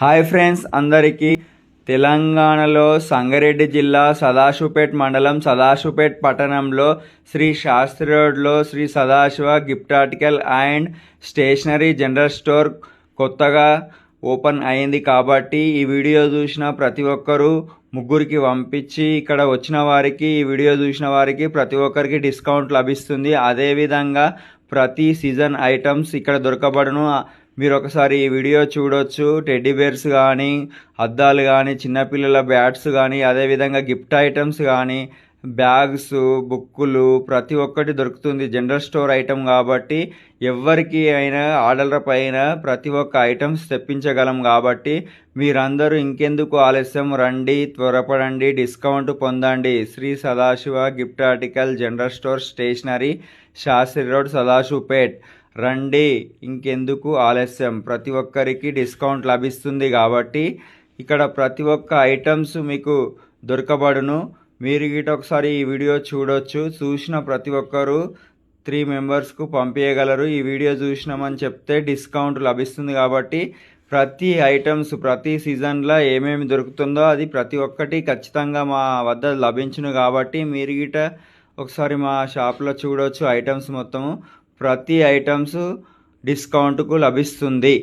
Hi friends అందరికీ. తెలంగాణలో సంగారెడ్డి జిల్లా సదాశివపేట్ మండలం సదాశివపేట్ పట్టణంలో శ్రీ శాస్త్రి రోడ్లో Shri Sadashiva gift article and stationery general store కొత్తగా ఓపెన్ అయింది. కాబట్టి ఈ వీడియో చూసిన ప్రతి ఒక్కరూ ముగ్గురికి పంపించి ఇక్కడ వచ్చిన వారికి ఈ వీడియో చూసిన వారికి ప్రతి ఒక్కరికి డిస్కౌంట్ లభిస్తుంది. అదేవిధంగా ప్రతి సీజన్ ఐటమ్స్ ఇక్కడ దొరకబడును. మీరు ఒకసారి ఈ వీడియో చూడొచ్చు. టెడ్డీ బేర్స్ కానీ, అద్దాలు కానీ, చిన్నపిల్లల బ్యాట్స్ కానీ, అదేవిధంగా గిఫ్ట్ ఐటమ్స్ కానీ, బ్యాగ్స్, బుక్కులు ప్రతి ఒక్కటి దొరుకుతుంది. జనరల్ స్టోర్ ఐటమ్ కాబట్టి ఎవరికి అయినా ఆర్డర్ల పైన ప్రతి ఒక్క ఐటమ్స్ తెప్పించగలం. కాబట్టి మీరందరూ ఇంకెందుకు ఆలస్యం, రండి, త్వరపడండి, డిస్కౌంట్ పొందండి. Shri Sadashiva gift article general store stationery, Shastri road, Sadashivpet. రండి, ఇంకెందుకు ఆలస్యం. ప్రతి ఒక్కరికి డిస్కౌంట్ లభిస్తుంది కాబట్టి ఇక్కడ ప్రతి ఒక్క ఐటమ్స్ మీకు దొరకబడును. మీరు గిట ఒకసారి ఈ వీడియో చూడొచ్చు. చూసిన ప్రతి ఒక్కరూ 3 మెంబర్స్కు పంపించగలరు. ఈ వీడియో చూసినామని చెప్తే డిస్కౌంట్ లభిస్తుంది. కాబట్టి ప్రతి ఐటమ్స్ ప్రతి సీజన్లో ఏమేమి దొరుకుతుందో అది ప్రతి ఒక్కటి ఖచ్చితంగా మా వద్ద లభించును. కాబట్టి మీరు గిట ఒకసారి మా షాప్లో చూడొచ్చు. ఐటమ్స్ మొత్తము ప్రతి ఐటమ్స్ డిస్కౌంట్కు లభిస్తుంది.